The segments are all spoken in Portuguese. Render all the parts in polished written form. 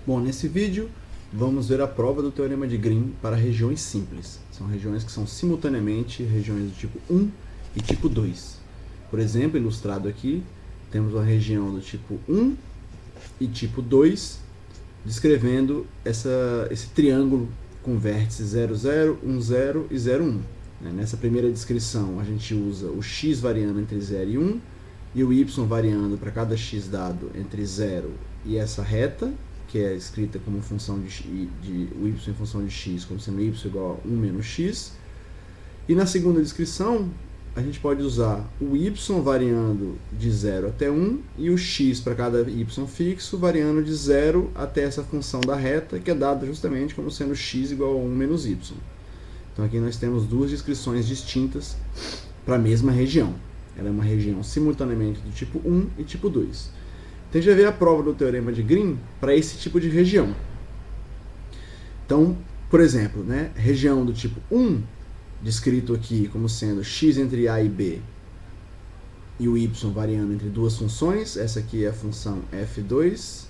Bom, nesse vídeo vamos ver a prova do Teorema de Green para regiões simples. São regiões que são simultaneamente regiões do tipo 1 e tipo 2. Por exemplo, ilustrado aqui, temos uma região do tipo 1 e tipo 2, descrevendo esse triângulo com vértices 0, 0, 1, 0 e 0, 1. Nessa primeira descrição, a gente usa o x variando entre 0 e 1 e o y variando para cada x dado entre 0 e essa reta, que é escrita como função de o y em função de x, como sendo y igual a 1 menos x. E na segunda descrição, a gente pode usar o y variando de 0 até 1 e o x para cada y fixo variando de 0 até essa função da reta, que é dada justamente como sendo x igual a 1 menos y. Então aqui nós temos duas descrições distintas para a mesma região. Ela é uma região simultaneamente do tipo 1 e tipo 2. Então a gente vai ver a prova do Teorema de Green para esse tipo de região. Então, por exemplo, região do tipo 1, descrito aqui como sendo x entre a e b e o y variando entre duas funções. Essa aqui é a função f2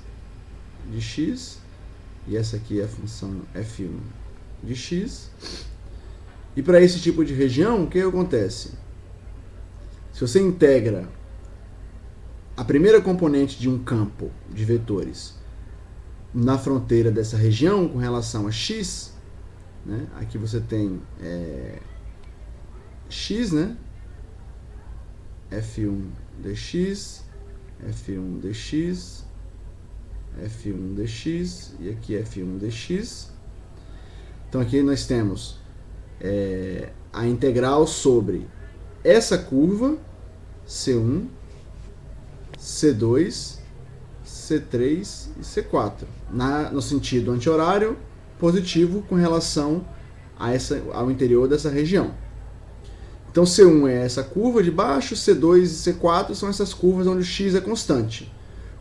de x e essa aqui é a função f1 de x. E para esse tipo de região, o que acontece? Se você integra a primeira componente de um campo de vetores na fronteira dessa região com relação a x, aqui você tem x, f1 dx, f1 dx, f1 dx e aqui f1 dx. Então aqui nós temos a integral sobre essa curva, C1, C2, C3 e C4, no sentido anti-horário positivo com relação ao interior dessa região. Então C1 é essa curva de baixo, C2 e C4 são essas curvas onde o x é constante.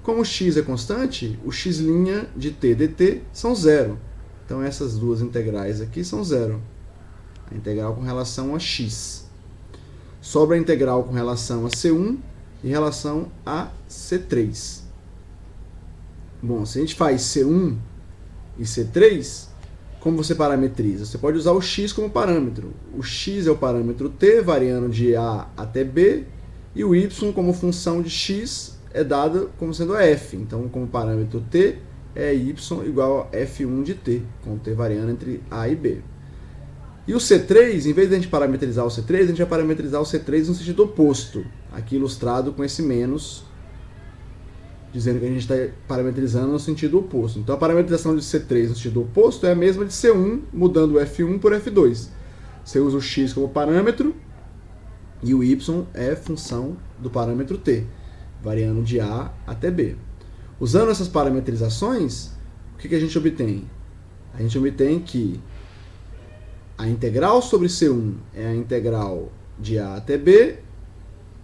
Como o x é constante, o x' de t dt são zero. Então essas duas integrais aqui são zero. A integral com relação a x. Sobra a integral com relação a C1 em relação a C3. Bom, se a gente faz C1 e C3, como você parametriza? Você pode usar o x como parâmetro. O x é o parâmetro t, variando de A até B, e o y como função de x é dada como sendo f. Então, como parâmetro t, é y igual a f1 de t, com t variando entre A e B. E o C3, em vez de a gente parametrizar o C3, a gente vai parametrizar o C3 no sentido oposto. Aqui ilustrado com esse menos, dizendo que a gente está parametrizando no sentido oposto. Então a parametrização de C3 no sentido oposto é a mesma de C1, mudando o F1 por F2. Você usa o x como parâmetro e o y é função do parâmetro t, variando de A até B. Usando essas parametrizações, o que a gente obtém? A gente obtém que a integral sobre C1 é a integral de A até B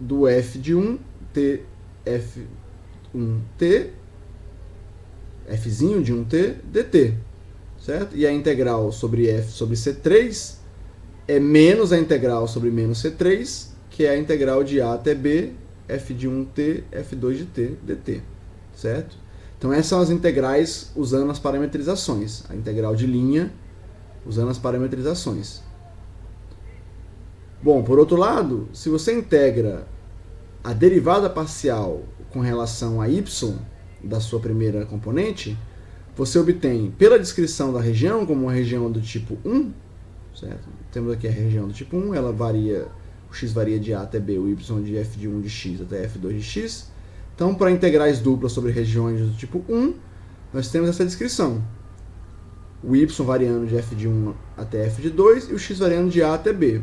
do f de 1, t, f1t, fzinho de 1t, dt. Certo? E a integral sobre f sobre C3 é menos a integral sobre menos C3, que é a integral de A até B, f de 1t, f2 de t, dt. Certo? Então essas são as integrais usando as parametrizações. A integral de linha usando as parametrizações. Bom, por outro lado, se você integra a derivada parcial com relação a y da sua primeira componente, você obtém, pela descrição da região, como uma região do tipo 1, certo? Temos aqui a região do tipo 1, ela varia, o x varia de A até B, o y de f de 1 de x até f2 de x. Então, para integrais duplas sobre regiões do tipo 1, nós temos essa descrição. O y variando de f de 1 até f de 2 e o x variando de A até B.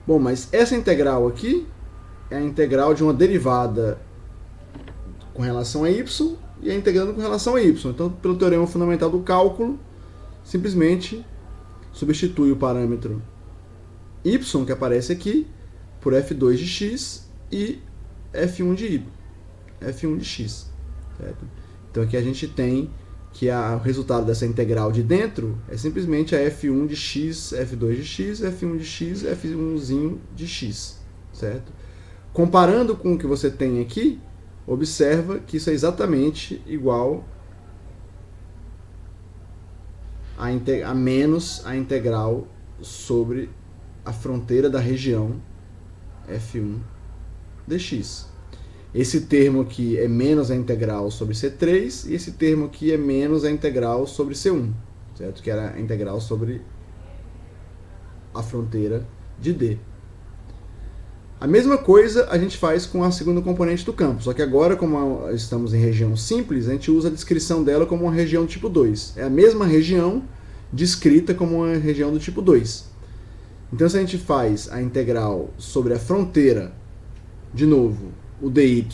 Bom, mas essa integral aqui é a integral de uma derivada com relação a y e a integrando com relação a y. Então, pelo teorema fundamental do cálculo, simplesmente substitui o parâmetro y, que aparece aqui, por f2 de x e f1 de y, f1 de x. Certo? Então, aqui a gente tem que o resultado dessa integral de dentro é simplesmente a f1 de x, f2 de x, f1 de x, f1zinho de x, certo? Comparando com o que você tem aqui, observa que isso é exatamente igual a menos a integral sobre a fronteira da região f1 dx. Esse termo aqui é menos a integral sobre C3 e esse termo aqui é menos a integral sobre C1, certo? Que era a integral sobre a fronteira de D. A mesma coisa a gente faz com a segunda componente do campo, só que agora, como estamos em região simples, a gente usa a descrição dela como uma região tipo 2. É a mesma região descrita como uma região do tipo 2. Então, se a gente faz a integral sobre a fronteira, de novo, o dy,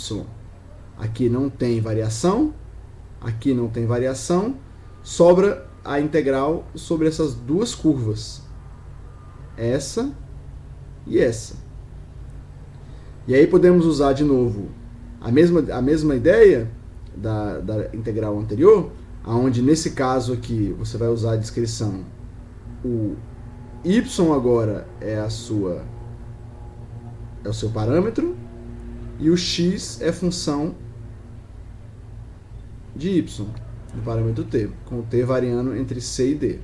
aqui não tem variação, aqui não tem variação, sobra a integral sobre essas duas curvas, essa e essa. E aí podemos usar de novo a mesma ideia da integral anterior, onde nesse caso aqui você vai usar a descrição, o y agora é o seu parâmetro e o x é função de y, do parâmetro t, com o t variando entre c e d.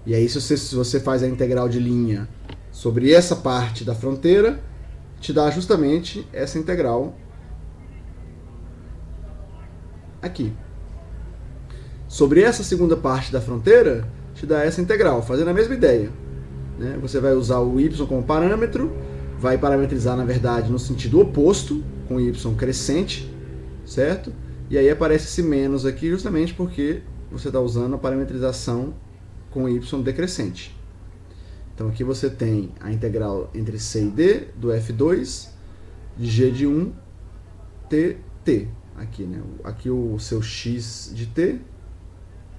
E aí se você faz a integral de linha sobre essa parte da fronteira, te dá justamente essa integral aqui. Sobre essa segunda parte da fronteira, te dá essa integral, fazendo a mesma ideia, né? Você vai usar o y como parâmetro, vai parametrizar, na verdade, no sentido oposto, com y crescente, certo? E aí aparece esse menos aqui justamente porque você está usando a parametrização com y decrescente. Então aqui você tem a integral entre c e d do f2 de g de 1 t. Aqui, né? Aqui o seu x de t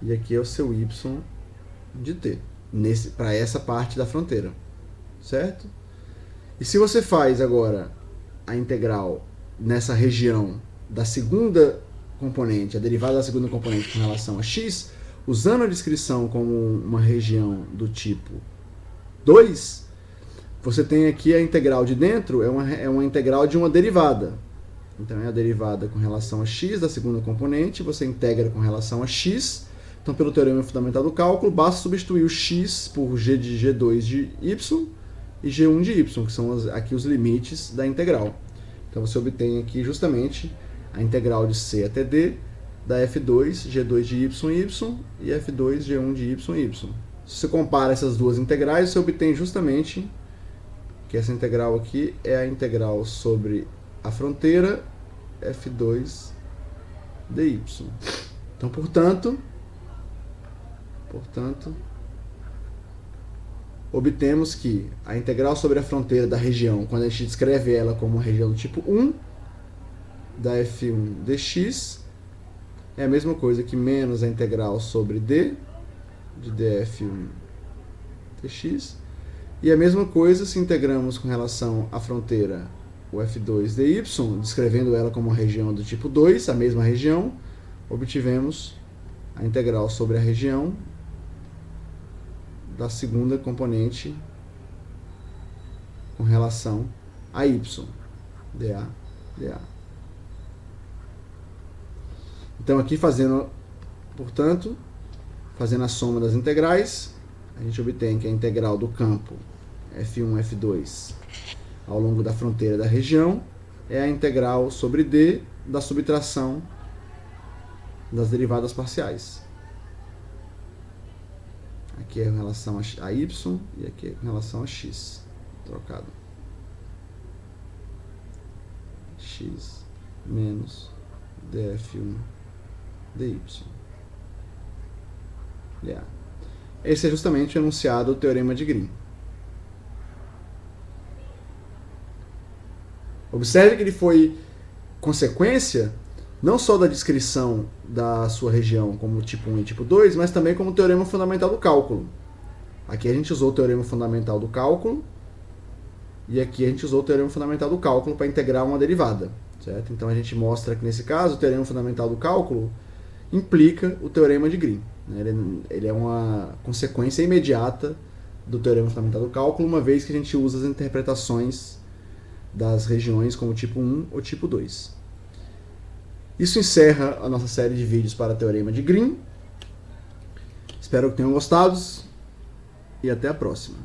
e aqui é o seu y de t, para essa parte da fronteira, certo? E se você faz agora a integral nessa região da segunda componente, a derivada da segunda componente com relação a x, usando a descrição como uma região do tipo 2, você tem aqui a integral de dentro, é uma integral de uma derivada. Então é a derivada com relação a x da segunda componente, você integra com relação a x. Então, pelo teorema fundamental do cálculo, basta substituir o x por g de g2 de y e g1 de y, que são aqui os limites da integral. Então você obtém aqui justamente a integral de c até d da f2, g2 de y e f2, g1 de y. Se você compara essas duas integrais, você obtém justamente que essa integral aqui é a integral sobre a fronteira f2 dy. Então, portanto, obtemos que a integral sobre a fronteira da região, quando a gente descreve ela como uma região do tipo 1, da f1 dx, é a mesma coisa que menos a integral sobre d, de df1 dx, e a mesma coisa se integramos com relação à fronteira o f2 dy, descrevendo ela como uma região do tipo 2, a mesma região, obtivemos a integral sobre a região da segunda componente com relação a y, dA. Então aqui portanto, fazendo a soma das integrais, a gente obtém que a integral do campo f1, f2 ao longo da fronteira da região é a integral sobre d da subtração das derivadas parciais. Aqui é em relação a y e aqui é em relação a x, trocado. X menos df1 dy. Esse é justamente o enunciado do teorema de Green. Observe que ele foi consequência não só da descrição da sua região como tipo 1 e tipo 2, mas também como teorema fundamental do cálculo. Aqui a gente usou o teorema fundamental do cálculo e aqui a gente usou o teorema fundamental do cálculo para integrar uma derivada, certo? Então a gente mostra que nesse caso o teorema fundamental do cálculo implica o teorema de Green. Ele é uma consequência imediata do teorema fundamental do cálculo, uma vez que a gente usa as interpretações das regiões como tipo 1 ou tipo 2. Isso encerra a nossa série de vídeos para teorema de Green. Espero que tenham gostado e até a próxima.